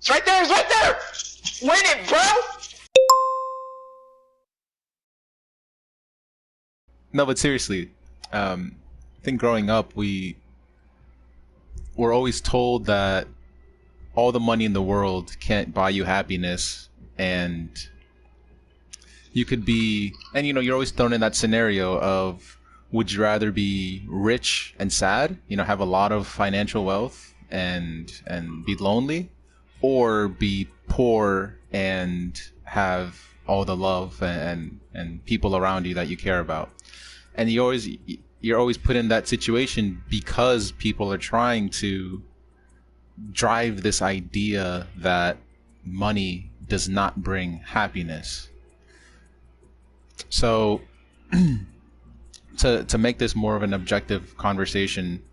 It's right there. It's right there. Win it, bro. No, but seriously, I think growing up we were always told that all the money in the world can't buy you happiness, and you could be, and you're always thrown in that scenario of, would you rather be rich and sad, have a lot of financial wealth and be lonely, or be poor and have all the love and people around you that you care about? And you're always put in that situation because people are trying to drive this idea that money does not bring happiness. So to make this more of an objective conversation,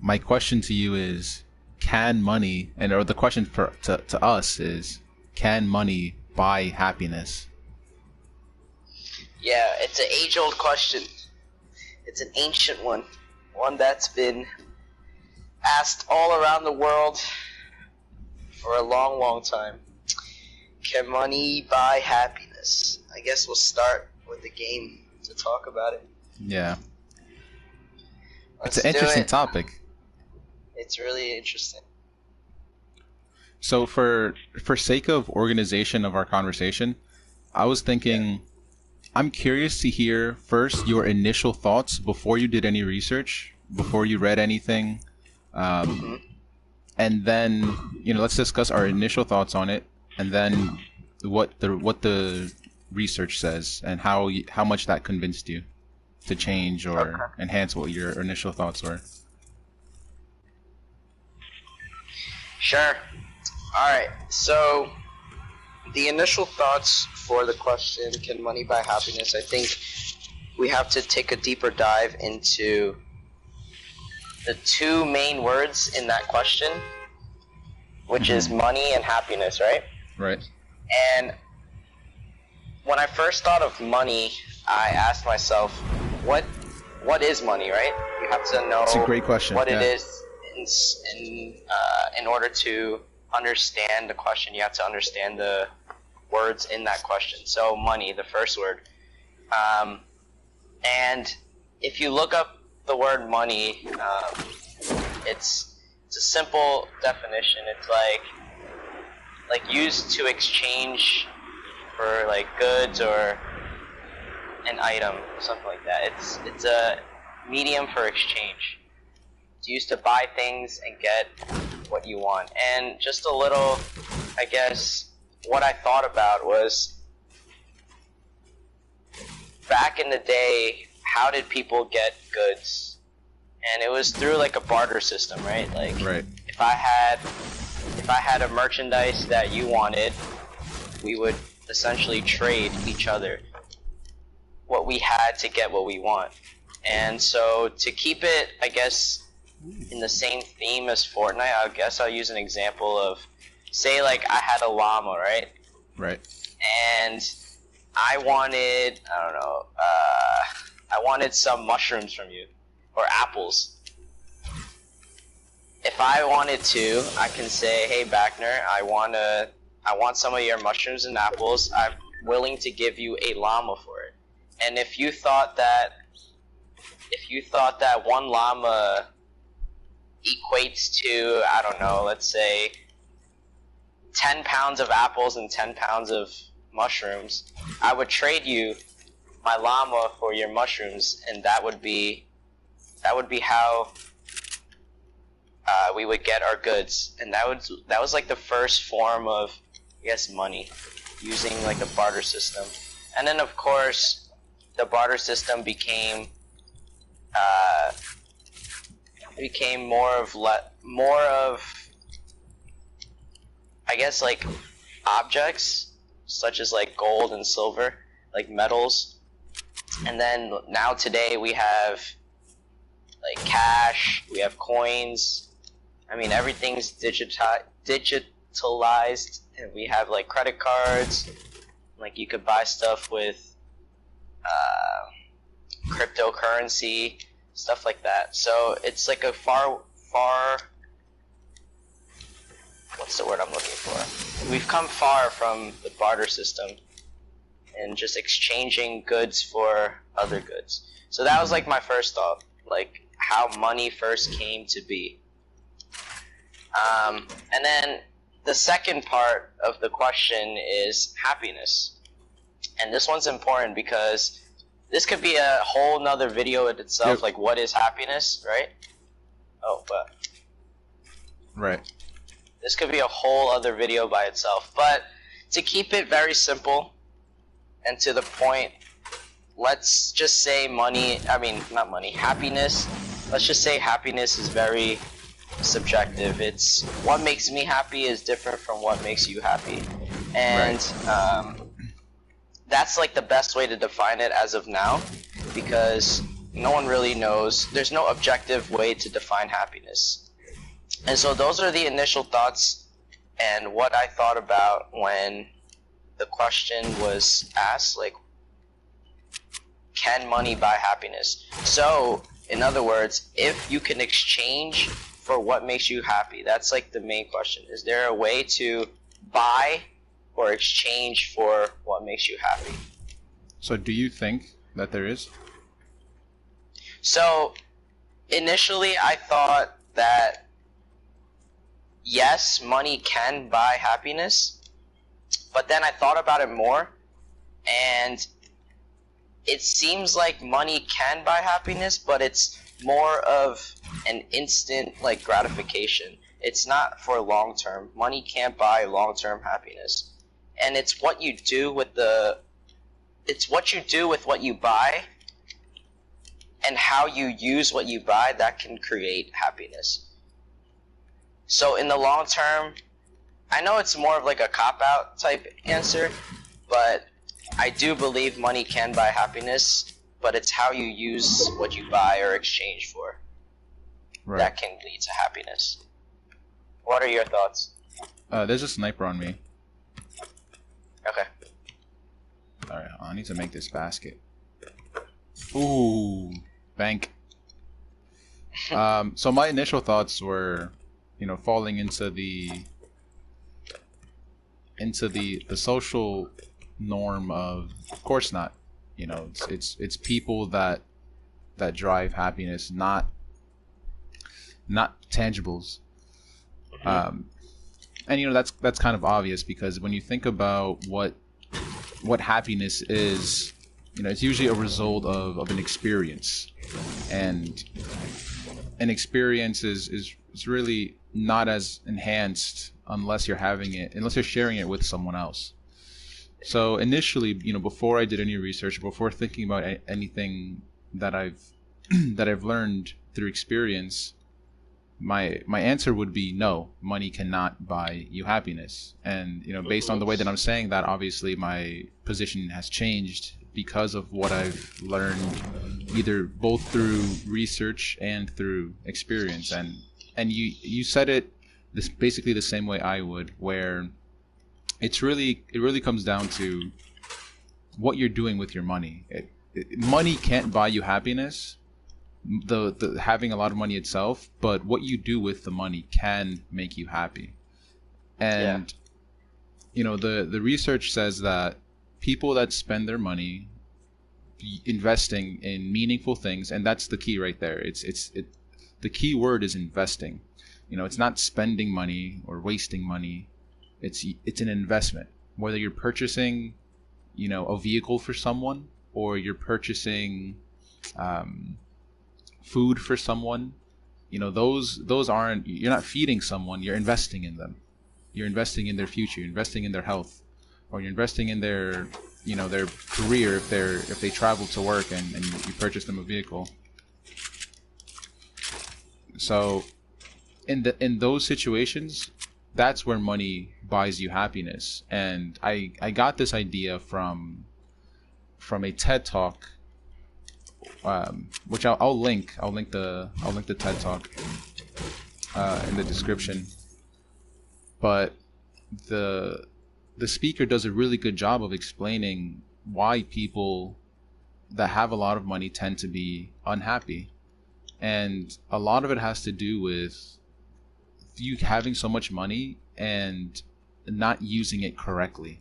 my question to you is, can money, or the question to us is, can money buy happiness? Yeah, it's an age-old question. It's an ancient one. One that's been asked all around the world for a long, long time. Can money buy happiness? I guess we'll start with the game to talk about it. Yeah. Let's it's an interesting do it. topic. It's really interesting. So for sake of organization of our conversation, I was thinking, I'm curious to hear first your initial thoughts before you did any research, before you read anything, and then let's discuss our initial thoughts on it, and then what the research says and how much that convinced you to change or enhance what your initial thoughts were. Sure. Alright, so the initial thoughts for the question, can money buy happiness? I think we have to take a deeper dive into the two main words in that question, which is money and happiness, right? Right. And when I first thought of money, I asked myself, what is money, right? You have to know It's a great question. what it is in order to understand the question. You have to understand the words in that question. So money, the first word. And if you look up the word money, it's a simple definition. It's like used to exchange for like goods or an item, something like that. It's a medium for exchange. It's used to buy things and get what you want. And just a little, I guess, what I thought about was, back in the day, how did people get goods? And it was through like a barter system, right? Like, Right. if I had a merchandise that you wanted, we would essentially trade each other what we had to get what we want. And so to keep it, I guess, in the same theme as Fortnite, I guess I'll use an example of, say like I had a llama, right? Right. And I wanted, I don't know, I wanted some mushrooms from you, or apples. If I wanted to, I can say, hey Backner, I want some of your mushrooms and apples. I'm willing to give you a llama for it. And if you thought that one llama equates to, I don't know, let's say 10 pounds of apples and 10 pounds of mushrooms, I would trade you my llama for your mushrooms, and that would be how we would get our goods. And that was like the first form of, I guess, money, using like a barter system. And then of course the barter system became more of I guess like objects, such as like gold and silver, like metals. And then now today we have like cash, we have coins. I mean, everything's digitalized, and we have like credit cards. Like you could buy stuff with cryptocurrency, stuff like that. So it's like a far what's the word I'm looking for? We've come far from the barter system and just exchanging goods for other goods. So that was like my first thought, like how money first came to be. And then the second part of the question is happiness. And this one's important because this could be a whole nother video in itself, Yep. like what is happiness, right? Oh, but Right. this could be a whole other video by itself. But to keep it very simple and to the point, let's just say happiness. Let's just say happiness is very subjective. It's what makes me happy is different from what makes you happy. And that's like the best way to define it as of now, because no one really knows. There's no objective way to define happiness. And so those are the initial thoughts and what I thought about when the question was asked, like, can money buy happiness? So, in other words, if you can exchange for what makes you happy, that's like the main question. Is there a way to buy or exchange for what makes you happy? So do you think that there is? So, initially I thought that yes, money can buy happiness, but then I thought about it more, and it seems like money can buy happiness, but it's more of an instant like gratification. It's not for long term. Money can't buy long term happiness. And it's what you do with what you buy and how you use what you buy that can create happiness. So in the long term, I know it's more of like a cop-out type answer, but I do believe money can buy happiness, but it's how you use what you buy or exchange for that can lead to happiness. What are your thoughts? There's a sniper on me. Okay. Alright, I need to make this basket. Ooh, bank. So my initial thoughts were, falling into the social norm of course not. It's people that drive happiness, not tangibles. And that's kind of obvious, because when you think about what happiness is, it's usually a result of an experience, and an experience is really not as enhanced unless you're sharing it with someone else. So initially, before I did any research, before thinking about anything that I've learned through experience, my answer would be no, money cannot buy you happiness. And based on the way that I'm saying that, obviously my position has changed because of what I've learned, either both through research and through experience. And you said it basically the same way I would, where it really comes down to what you're doing with your money. Money can't buy you happiness, the having a lot of money itself, but what you do with the money can make you happy. And the research says that people that spend their money investing in meaningful things, and that's the key right there. The key word is investing. It's not spending money or wasting money. It's an investment. Whether you're purchasing, a vehicle for someone, or you're purchasing food for someone, those aren't, you're not feeding someone, you're investing in them. You're investing in their future, you're investing in their health, or you're investing in their their career if they travel to work and you purchase them a vehicle. So in those situations, that's where money buys you happiness. And I got this idea from a TED Talk, which I'll link the TED Talk in the description. But the speaker does a really good job of explaining why people that have a lot of money tend to be unhappy. And a lot of it has to do with you having so much money and not using it correctly,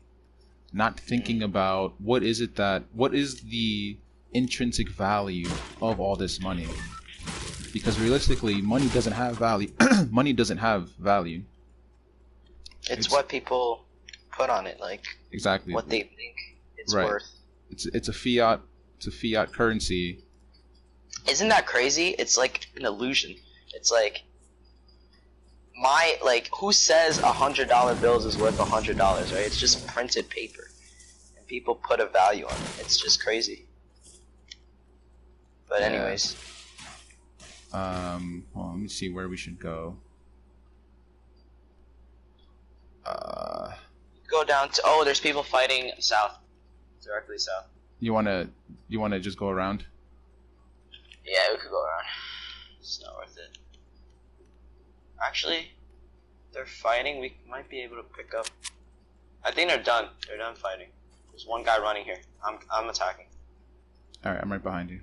not thinking about what is the intrinsic value of all this money. Because realistically, money doesn't have value. Money doesn't have value. It's what people put on it, like exactly what they think it's right. worth. It's a fiat currency. Isn't that crazy? It's like an illusion. It's like who says $100 bills is worth $100, right? It's just printed paper, and people put a value on it. It's just crazy. But anyways, well, let me see where we should go. Go down to there's people fighting south, directly south. You wanna just go around? Yeah, we could go around. It's not worth it. Actually, they're fighting. We might be able to pick up. I think they're done. They're done fighting. There's one guy running here. I'm attacking. All right, I'm right behind you.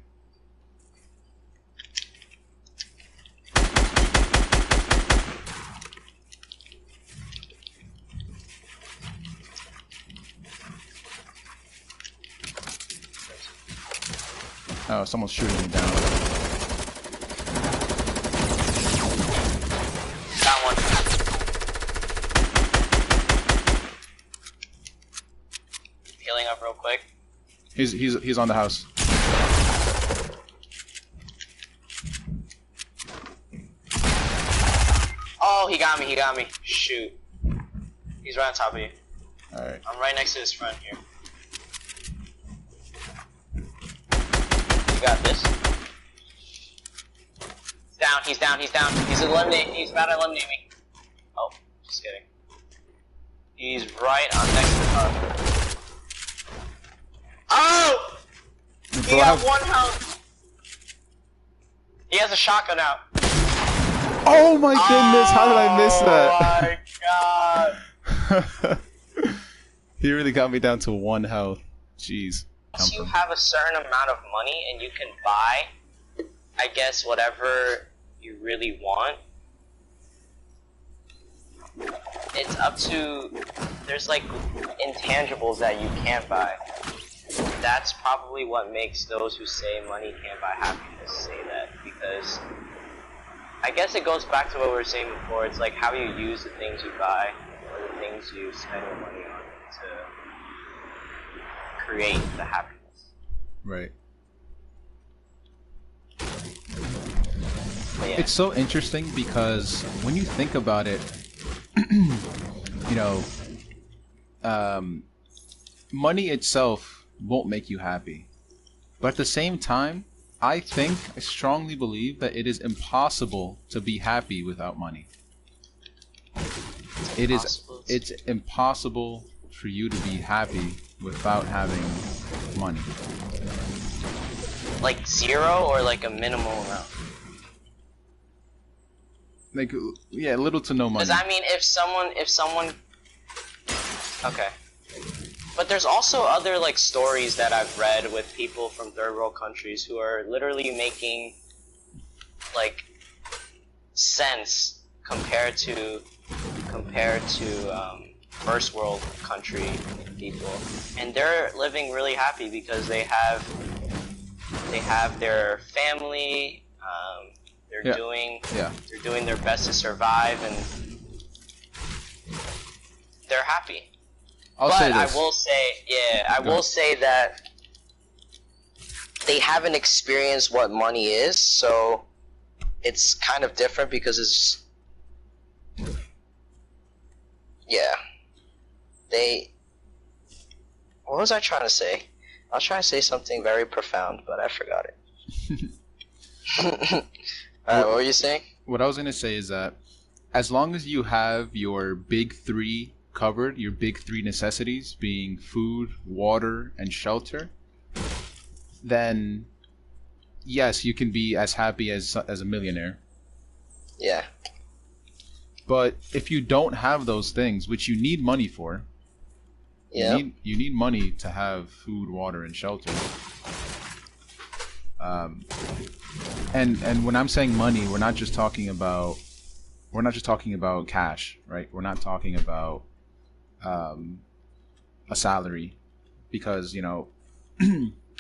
Oh, someone's shooting me down. Got one. Healing up real quick. He's on the house. Oh, he got me. Shoot. He's right on top of you. Alright. I'm right next to his friend here. You got this. He's down. He's about to eliminate me. Oh, just kidding. He's right on next to the car. Oh! He got one health. He has a shotgun out. Oh my goodness, how did I miss that? Oh my god. He really got me down to 1 health. Jeez. Once you have a certain amount of money and you can buy, I guess, whatever you really want, it's up to, there's like intangibles that you can't buy. That's probably what makes those who say money can't buy happiness say that, because I guess it goes back to what we were saying before. It's like how you use the things you buy or the things you spend your money on to create the happiness. Right. Yeah. It's so interesting because when you think about it, money itself won't make you happy. But at the same time, I strongly believe that it is impossible to be happy without money. It's impossible for you to be happy without having money. Like zero or like a minimal amount? Like, yeah, little to no money. Because I mean, if someone, okay. But there's also other like stories that I've read with people from third world countries who are literally making like sense compared to first world country people, and they're living really happy because they have their family. They're doing their best to survive, and they're happy. I will say that they haven't experienced what money is, so it's kind of different because it's what was I trying to say? I was trying to say something very profound, but I forgot it. What were you saying? What I was going to say is that as long as you have your big three covered, your big three necessities being food, water, and shelter, then yes, you can be as happy as a millionaire. Yeah. But if you don't have those things, which you need money for, you need money to have food, water, and shelter. And when I'm saying money, we're not we're not just talking about cash, right? We're not talking about um, a salary, because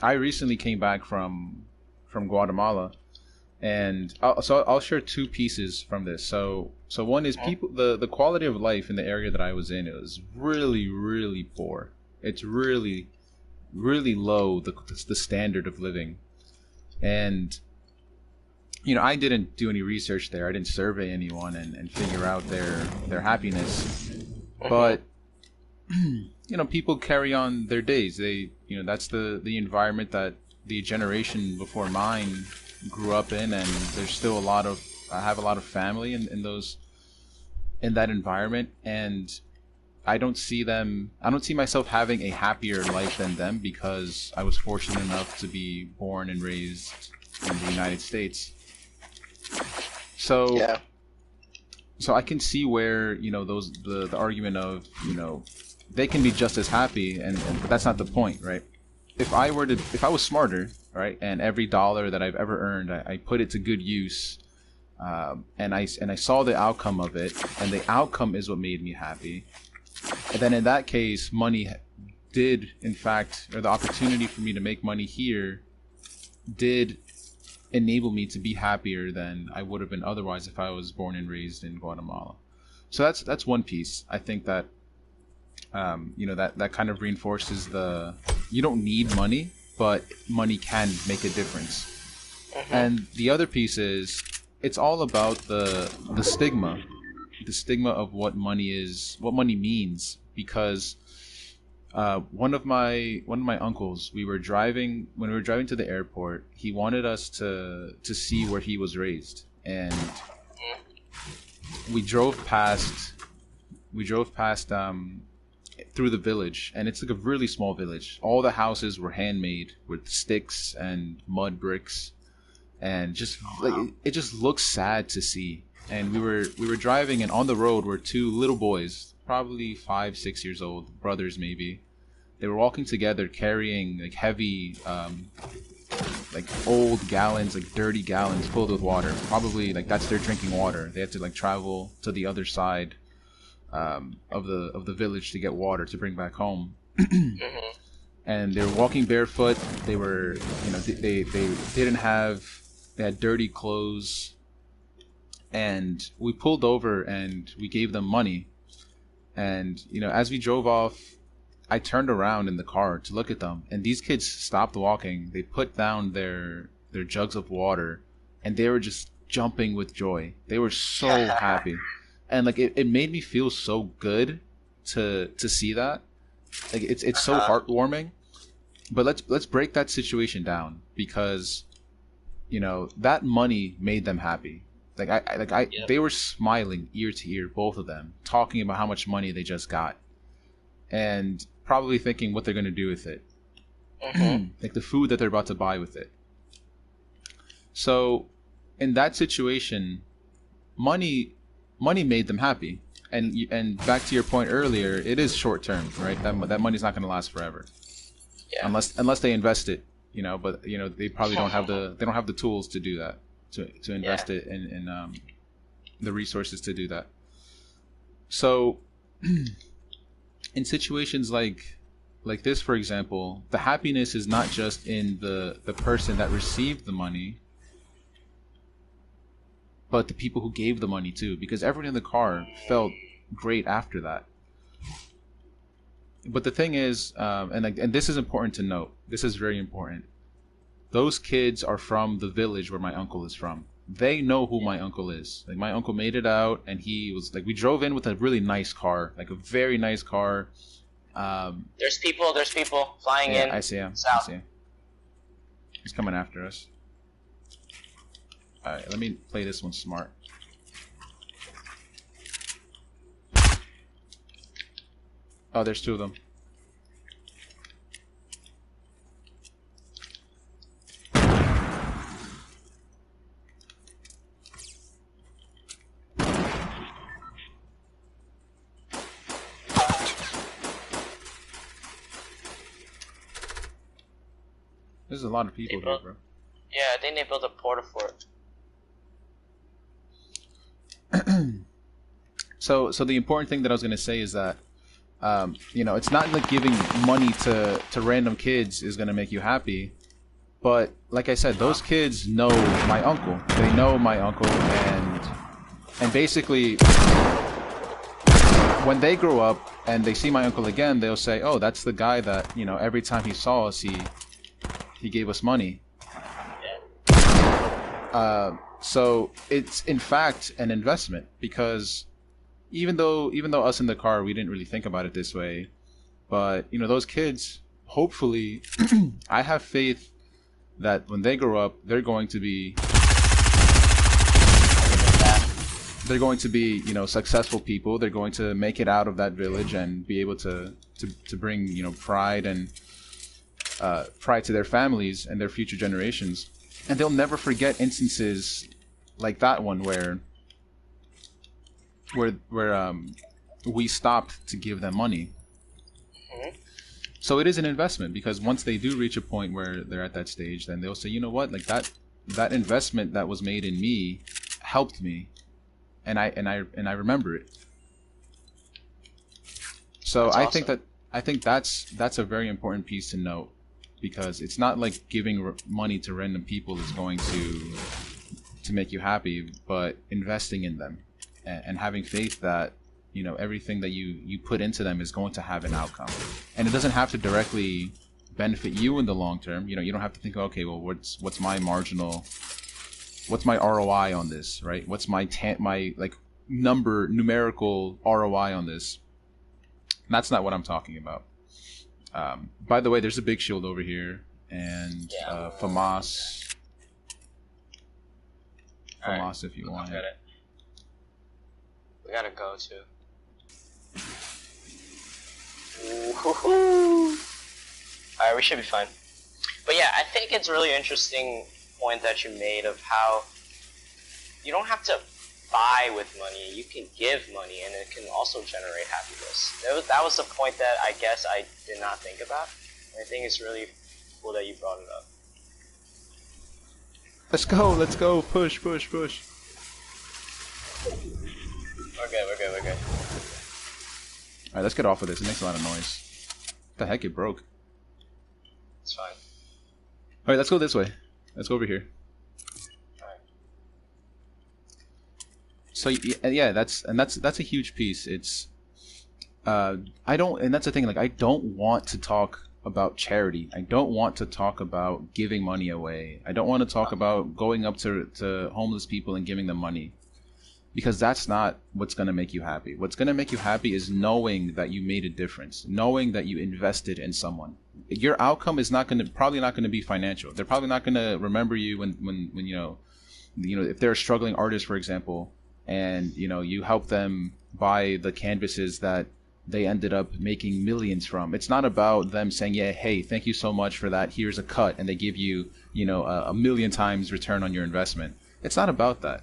I recently came back from Guatemala, and I'll share two pieces from this. So one is people, the quality of life in the area that I was in, it was really, really poor. It's really, really low, the standard of living. And I didn't do any research there. I didn't survey anyone and figure out their happiness. But people carry on their days. That's the environment that the generation before mine grew up in, and there's still I have a lot of family in that environment, and I don't see myself having a happier life than them, because I was fortunate enough to be born and raised in the United States. So Yeah. so I can see where the argument of they can be just as happy, but that's not the point, right? If I was smarter, right, and every dollar that I've ever earned, I put it to good use, and I saw the outcome of it, and the outcome is what made me happy, and then in that case, money did, in fact, or the opportunity for me to make money here did enable me to be happier than I would have been otherwise if I was born and raised in Guatemala. So that's one piece. I think that that kind of reinforces you don't need money, but money can make a difference. And the other piece is, it's all about the stigma of what money is, what money means, because one of my uncles, when we were driving to the airport, he wanted us to see where he was raised, and we drove past through the village, and it's like a really small village. All the houses were handmade with sticks and mud bricks, and just like it just looks sad to see. And we were driving, and on the road were two little boys, probably 5-6 years old, brothers maybe. They were walking together, carrying like heavy, like old gallons, like dirty gallons filled with water. Probably like that's their drinking water. They had to like travel to the other side of the village to get water to bring back home. And they were walking barefoot. They were, they had dirty clothes. And we pulled over and we gave them money. And as we drove off, I turned around in the car to look at them, and these kids stopped walking. They put down their jugs of water, and they were just jumping with joy. They were so happy. And like it made me feel so good to see that. Like it's so heartwarming. But let's break that situation down, because that money made them happy. They were smiling ear to ear, both of them, talking about how much money they just got, and probably thinking what they're going to do with it. Like the food that they're about to buy with it. So in that situation, money made them happy. And back to your point earlier, it is short term, right? That money's not going to last forever. Yeah. Unless they invest it, but they probably don't have the tools to do that, to invest it in the resources to do that. So in situations like this, for example, the happiness is not just in the person that received the money, but the people who gave the money too, because everyone in the car felt great after that. But the thing is, and this is important to note, this is very important, those kids are from the village where my uncle is from. They know who my uncle is. Like, my uncle made it out, and he was like, we drove in with a really nice car, like a very nice car. There's people flying in. I see him. South. I see him. He's coming after us. All right, let me play this one smart. Oh, there's two of them. There's a lot of people here, bro. Yeah, I think they built a porta fort. So the important thing that I was gonna say is that it's not like giving money to random kids is gonna make you happy. But like I said, those kids know my uncle. They know my uncle, and basically, when they grow up and they see my uncle again, they'll say, "Oh, that's the guy that every time he saw us, he gave us money." So it's in fact an investment, because even though us in the car, we didn't really think about it this way, but those kids, hopefully, I have faith that when they grow up, they're going to be successful people. They're going to make it out of that village and be able to bring pride and pride to their families and their future generations. And they'll never forget instances like that one where we stopped to give them money. So it is an investment, because once they do reach a point where they're at that stage, then they'll say, you know what, like that investment that was made in me helped me, and I remember it. So That's I awesome. think that's a very important piece to note, because it's not like giving money to random people is going to make you happy, but investing in them and having faith that everything that you put into them is going to have an outcome, and it doesn't have to directly benefit you in the long term. You don't have to think, okay, well, what's my ROI on this, right? What's my numerical ROI on this? That's not what I'm talking about. By the way, there's a big shield over here, and FAMAS, Alright. if you want Got it. We gotta go too. Alright, we should be fine. But yeah, I think it's really interesting point that you made of how you don't have to buy with money. You can give money, and it can also generate happiness. That was the point that I guess I did not think about. And I think it's really cool that you brought it up. Let's go, push. We're good. Alright, let's get off of this. It makes a lot of noise. What the heck, it broke. It's fine. Alright, let's go this way. Let's go over here. Alright. So yeah, that's a huge piece. It's I don't, and that's the thing, like, I don't want to talk about charity. I don't want to talk about giving money away. I don't want to talk about going up to homeless people and giving them money, because that's not what's going to make you happy. What's going to make you happy is knowing that you made a difference, knowing that you invested in someone. Your outcome is probably not going to be financial. They're probably not going to remember you when if they're a struggling artist, for example, and you help them buy the canvases that they ended up making millions from. It's not about them saying, yeah, hey, thank you so much for that, here's a cut, and they give you a million times return on your investment. It's not about that.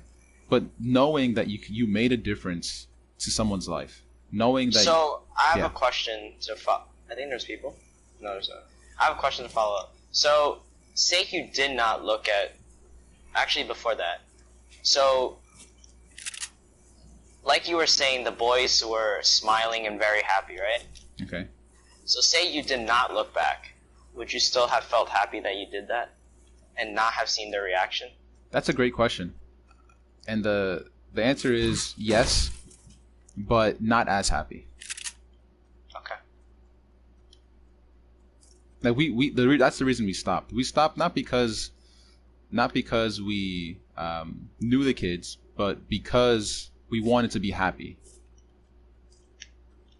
But knowing that you made a difference to someone's life, knowing that. So I have a question to follow. I think there's people. No, there's not. I have a question to follow up. So say you did not look at. Actually, before that. So, like you were saying, the boys were smiling and very happy, right? Okay. So say you did not look back. Would you still have felt happy that you did that, and not have seen their reaction? That's a great question. And the answer is yes, but not as happy. Okay. Like that's the reason we stopped. We stopped not because we knew the kids, but because we wanted to be happy.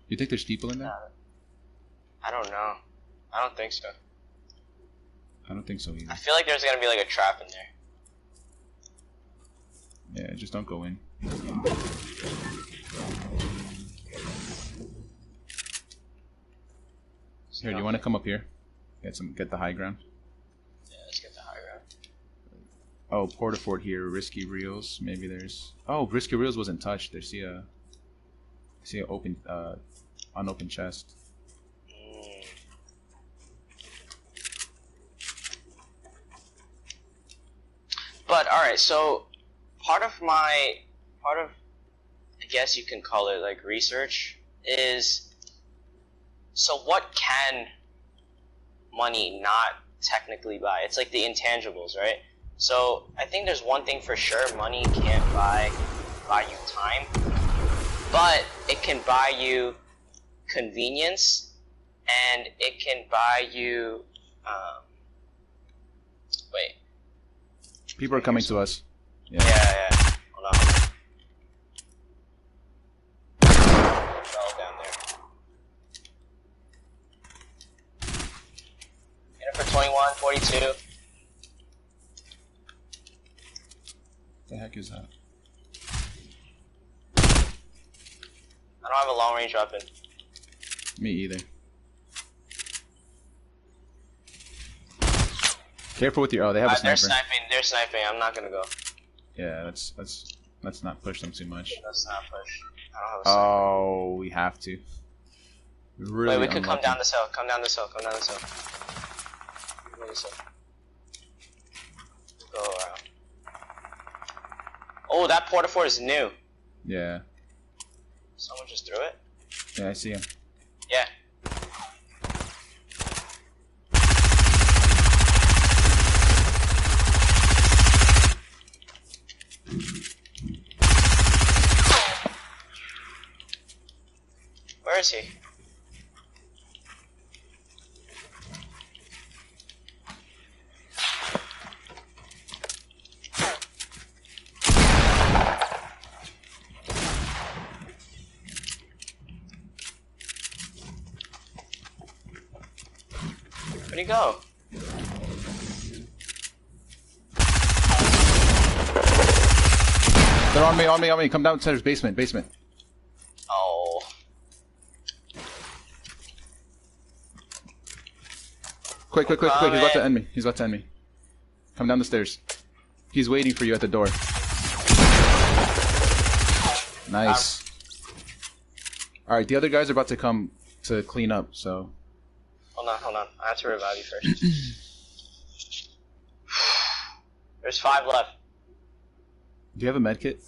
You think there's people in there? I don't know. I don't think so. I don't think so either. I feel like there's gonna be like a trap in there. Yeah, just don't go in. Here, do you want to come up here? Get the high ground. Yeah, let's get the high ground. Oh, Portafort here. Risky Reels. Maybe there's. Oh, Risky Reels wasn't touched. I see a open, unopened chest. But all right, so part of I guess you can call it like research, is so what can money not technically buy? It's like the intangibles, right? So I think there's one thing for sure: money can't buy you time, but it can buy you convenience, and it can buy you. Wait. People are coming to us. Yeah. Hold on. Fell down there. Hit it for 21, 42. The heck is that? I don't have a long range weapon. Me either. Careful with your. Oh, they have a sniper. They're sniping. I'm not gonna go. Yeah, let's not push them too much. Let's not push. I don't have a sniper. Oh, we have to. Really. Wait, we could come down this hill. Come down this hill. Go this hill. Go around. Oh, that porta fort is new. Yeah. Someone just threw it? Yeah, I see him. Yeah. Where is he? Where'd he go? They're on me. Come downstairs, basement. Oh. Quick. He's about to end me. Come down the stairs. He's waiting for you at the door. Nice. Alright, the other guys are about to come to clean up, so... Hold on. I have to revive you first. There's 5 left. Do you have a med kit?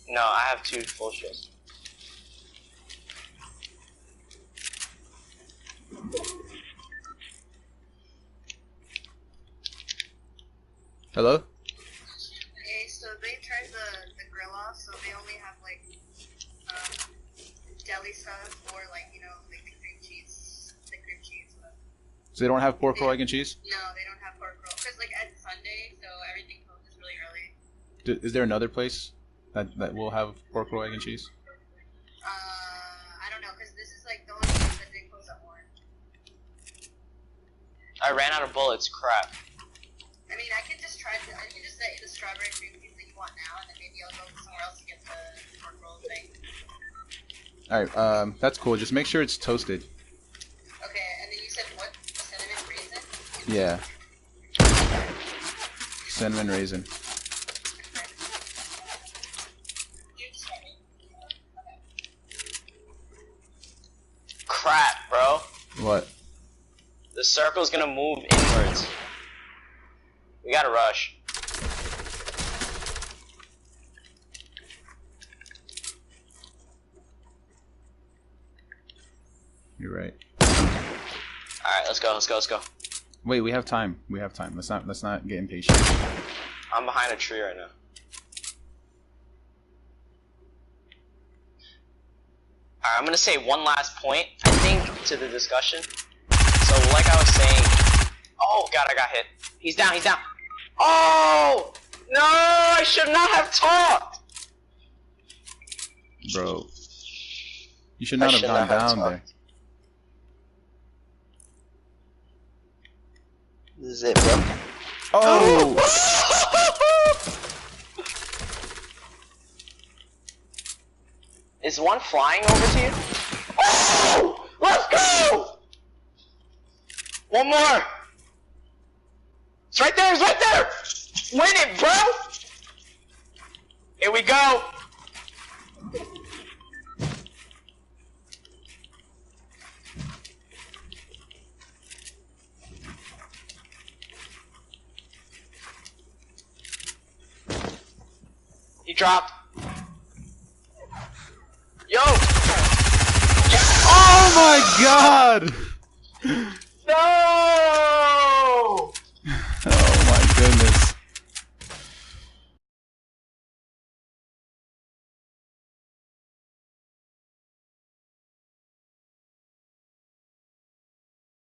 No, I have 2 full shields. Hello? Okay, so they turned the grill off, so they only have like deli stuff or like, you know, like the cream cheese stuff. So they don't have pork roll, egg, and cheese? No, they don't have pork roll because like it's Sunday, so everything closes really early. Is there another place that will have pork roll, egg, and cheese? I don't know, because this is like the only place that they close at 1. I ran out of bullets, crap. I mean, I can just set you the strawberry cream cheese that you want now, and then maybe I'll go somewhere else to get the pork roll thing. Alright, that's cool. Just make sure it's toasted. Okay, and then you said what? Cinnamon raisin? Yeah. Cinnamon raisin. Crap, bro. What? The circle's gonna move inwards. We gotta rush. You're right. Alright, let's go. Wait, we have time. Let's not get impatient. I'm behind a tree right now. Alright, I'm gonna say one last point, I think, to the discussion. So, like I was saying... Oh, God, I got hit. He's down. Oh! No, I should not have talked! Bro. You should not have gone down there. This is it, bro. Oh! Is one flying over to you? Oh! Let's go! One more! It's right there! Win it, bro! Here we go! He dropped. my god! No!